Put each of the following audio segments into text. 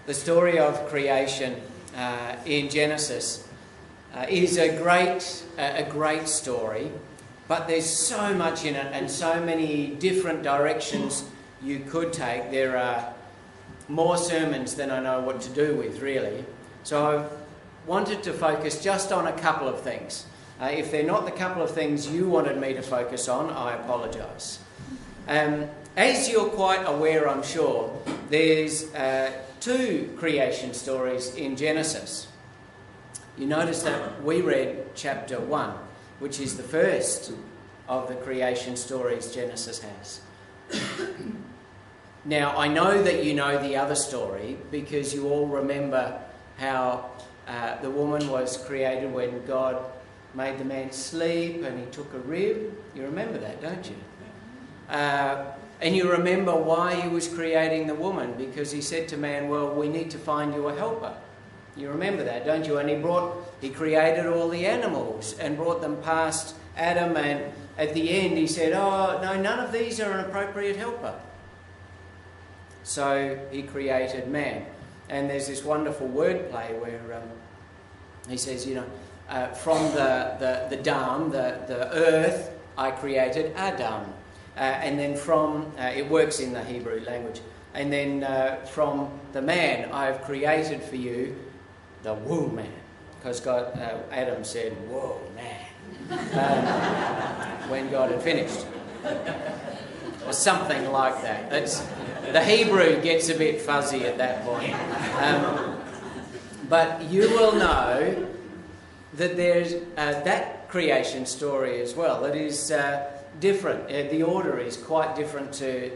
The story of creation in Genesis is a great story, but there's so much in it and so many different directions you could take. There are more sermons than I know what to do with, really. So I've wanted to focus just on a couple of things. If they're not the couple of things you wanted me to focus on, I apologise. As you're quite aware, I'm sure, there's two creation stories in Genesis. You notice that we read chapter 1, which is the first of the creation stories Genesis has. Now, I know that you know the other story because you all remember how the woman was created when God made the man sleep and he took a rib. You remember that, don't you? And you remember why he was creating the woman, because he said to man, well, we need to find you a helper. You remember that, don't you? And he created all the animals and brought them past Adam, and at the end he said, oh, no, none of these are an appropriate helper. So he created man. And there's this wonderful wordplay where he says, from the dam, the earth, I created Adam. And then it works in the Hebrew language. And then from the man, I've created for you the womb man. Because Adam said, whoa, man, when God had finished. Or something like that. The Hebrew gets a bit fuzzy at that point. But you will know that there's that creation story as well. It is different. The order is quite different to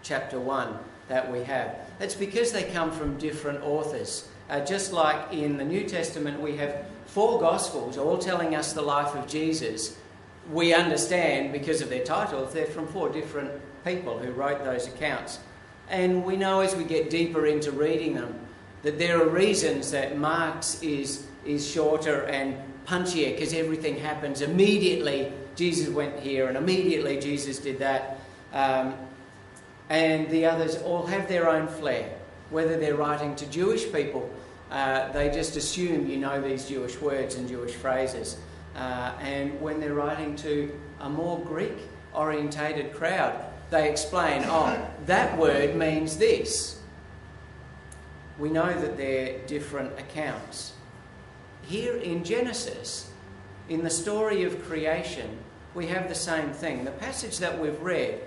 chapter 1 that we have. That's because they come from different authors. Just like in the New Testament we have 4 Gospels all telling us the life of Jesus. We understand, because of their titles, they're from 4 different people who wrote those accounts. And we know as we get deeper into reading them that there are reasons that Mark's is shorter and punchier, because everything happens immediately. Jesus went here and immediately Jesus did that. And the others all have their own flair. Whether they're writing to Jewish people, they just assume you know these Jewish words and Jewish phrases. And when they're writing to a more Greek-orientated crowd, they explain, oh, that word means this. We know that they're different accounts. Here in Genesis, in the story of creation, we have the same thing. The passage that we've read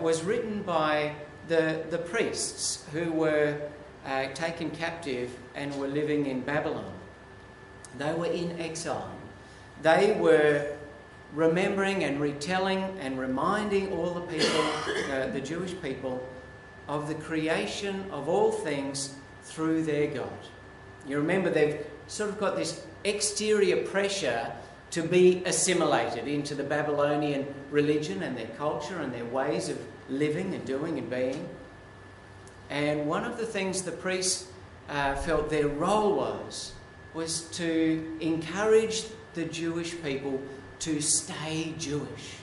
was written by the priests who were taken captive and were living in Babylon. They were in exile. They were remembering and retelling and reminding all the people, the Jewish people, of the creation of all things through their God. You remember they've sort of got this exterior pressure to be assimilated into the Babylonian religion and their culture and their ways of living and doing and being. And one of the things the priests felt their role was to encourage the Jewish people to stay Jewish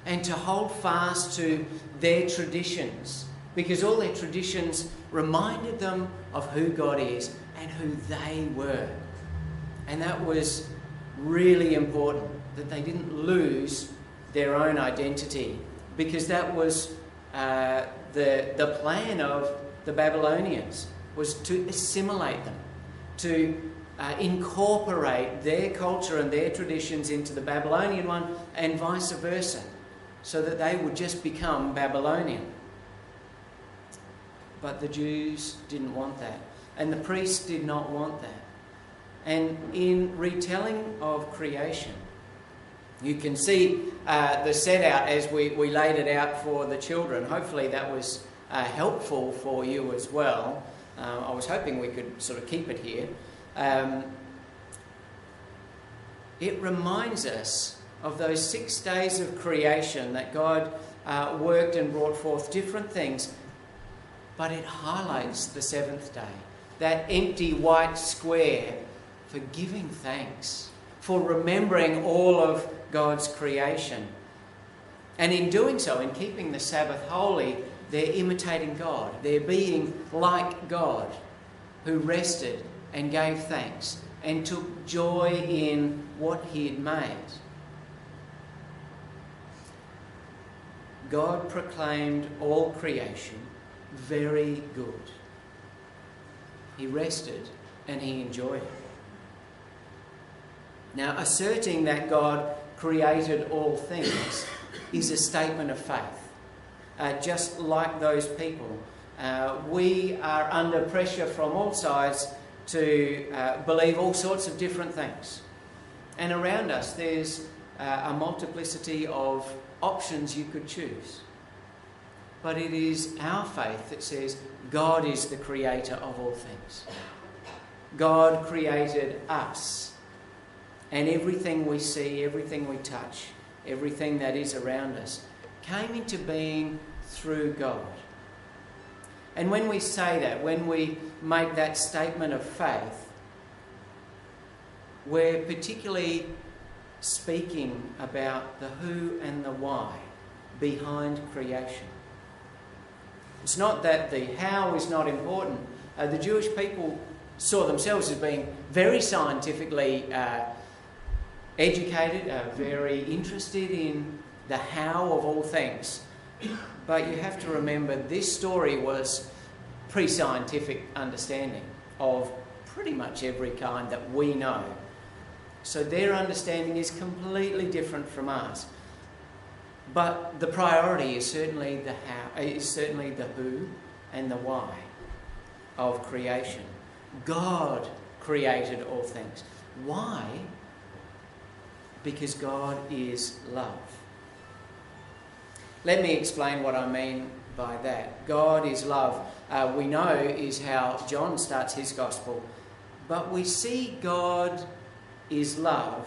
and to hold fast to their traditions, because all their traditions reminded them of who God is and who they were. And that was really important, that they didn't lose their own identity, because that was the plan of the Babylonians, was to assimilate them, to incorporate their culture and their traditions into the Babylonian one, and vice versa, so that they would just become Babylonian. But the Jews didn't want that, and the priests did not want that. And in retelling of creation, you can see the set out as we laid it out for the children. Hopefully that was helpful for you as well. I was hoping we could sort of keep it here. It reminds us of those 6 days of creation that God worked and brought forth different things, but it highlights the 7th day, that empty white square for giving thanks, for remembering all of God's creation. And in doing so, in keeping the Sabbath holy, they're imitating God. They're being like God. who rested and gave thanks and took joy in what he had made. God proclaimed all creation very good. He rested and he enjoyed it. Now, asserting that God created all things is a statement of faith. Just like those people, we are under pressure from all sides to believe all sorts of different things. And around us there's a multiplicity of options you could choose. But it is our faith that says God is the creator of all things. God created us. And everything we see, everything we touch, everything that is around us came into being through God. And when we say that, when we make that statement of faith, we're particularly speaking about the who and the why behind creation. It's not that the how is not important. The Jewish people saw themselves as being very scientifically educated, very interested in the how of all things. But you have to remember this story was pre-scientific understanding of pretty much every kind that we know. So their understanding is completely different from ours. But the priority is certainly the how, is certainly the who and the why of creation. God created all things. Why? Because God is love. Let me explain what I mean by that. God is love. We know is how John starts his gospel. But we see God is love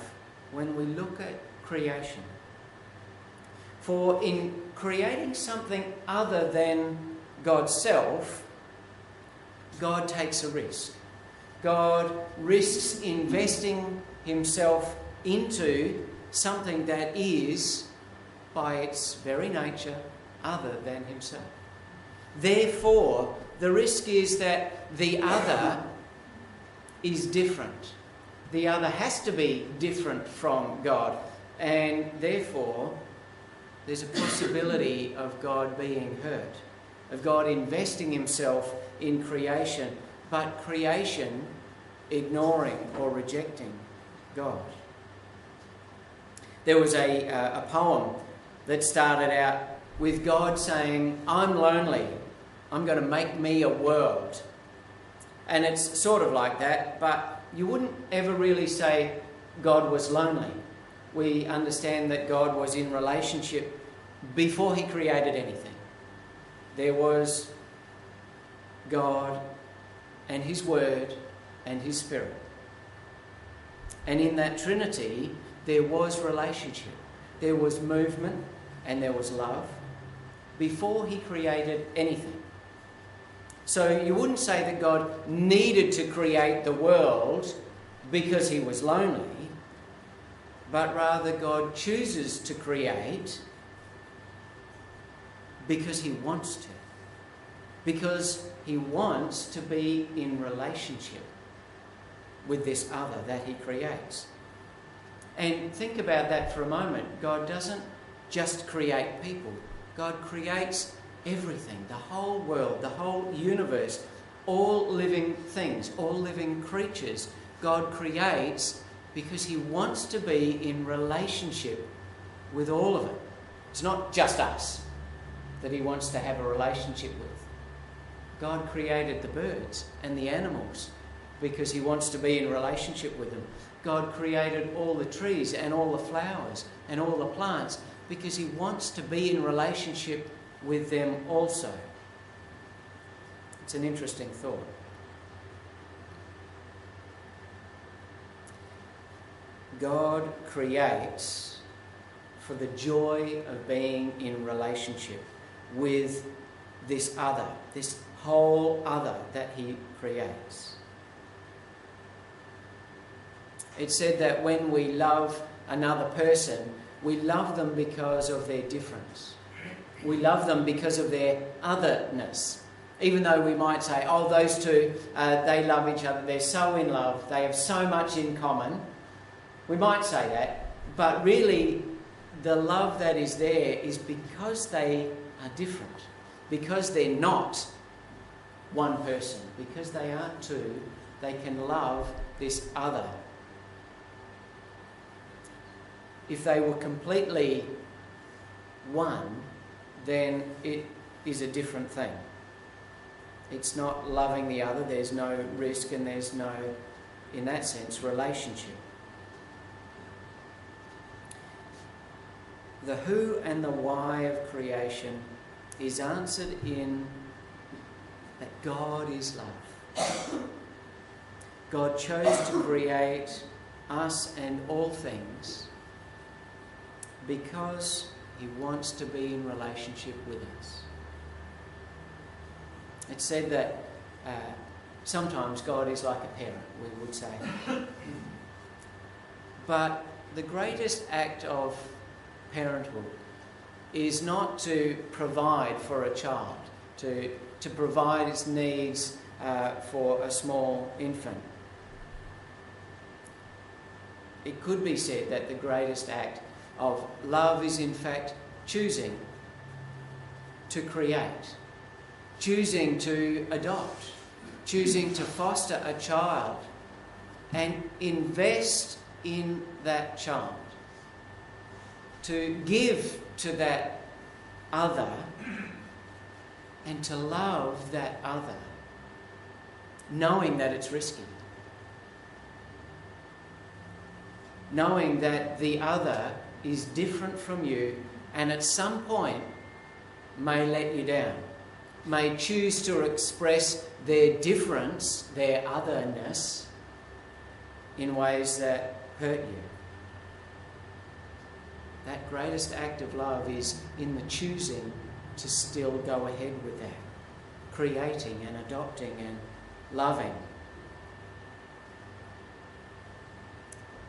when we look at creation. For in creating something other than God's self, God takes a risk. God risks investing himself into something that is, by its very nature, other than himself. Therefore, the risk is that the other is different. The other has to be different from God. And therefore, there's a possibility of God being hurt, of God investing himself in creation, but creation ignoring or rejecting God. There was a poem that started out with God saying, "I'm lonely, I'm going to make me a world." And it's sort of like that, but you wouldn't ever really say God was lonely. We understand that God was in relationship before he created anything. There was God and his Word and his Spirit. And in that Trinity, there was relationship. There was movement and there was love before he created anything. So you wouldn't say that God needed to create the world because he was lonely, but rather God chooses to create because he wants to. Because he wants to be in relationship with this other that he creates. And think about that for a moment. God doesn't just create people. God creates everything, the whole world, the whole universe, all living things, all living creatures. God creates because he wants to be in relationship with all of it. It's not just us that he wants to have a relationship with. God created the birds and the animals because he wants to be in relationship with them. God created all the trees and all the flowers and all the plants because he wants to be in relationship with them also. It's an interesting thought. God creates for the joy of being in relationship with this other, this whole other that he creates. It's said that when we love another person, we love them because of their difference. We love them because of their otherness. Even though we might say, oh, those two, they love each other, they're so in love, they have so much in common. We might say that, but really the love that is there is because they are different, because they're not one person, because they aren't two, they can love this other. If they were completely one, then it is a different thing. It's not loving the other, there's no risk and there's no, in that sense, relationship. The who and the why of creation is answered in that God is love. God chose to create us and all things because He wants to be in relationship with us. It's said that sometimes God is like a parent, we would say. But the greatest act of parenthood is not to provide for a child, to provide its needs for a small infant. It could be said that the greatest act of love is in fact choosing to create, choosing to adopt, choosing to foster a child and invest in that child, to give to that other and to love that other, knowing that it's risky, knowing that the other is different from you and at some point may let you down, may choose to express their difference, their otherness, in ways that hurt you. That greatest act of love is in the choosing to still go ahead with that, creating and adopting and loving.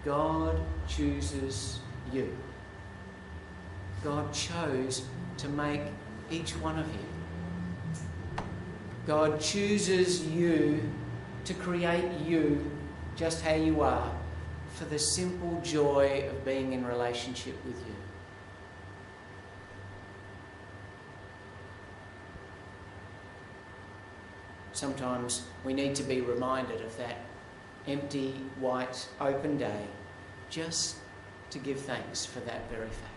God chooses you. God chose to make each one of you. God chooses you to create you just how you are for the simple joy of being in relationship with you. Sometimes we need to be reminded of that empty, white, open day just to give thanks for that very fact.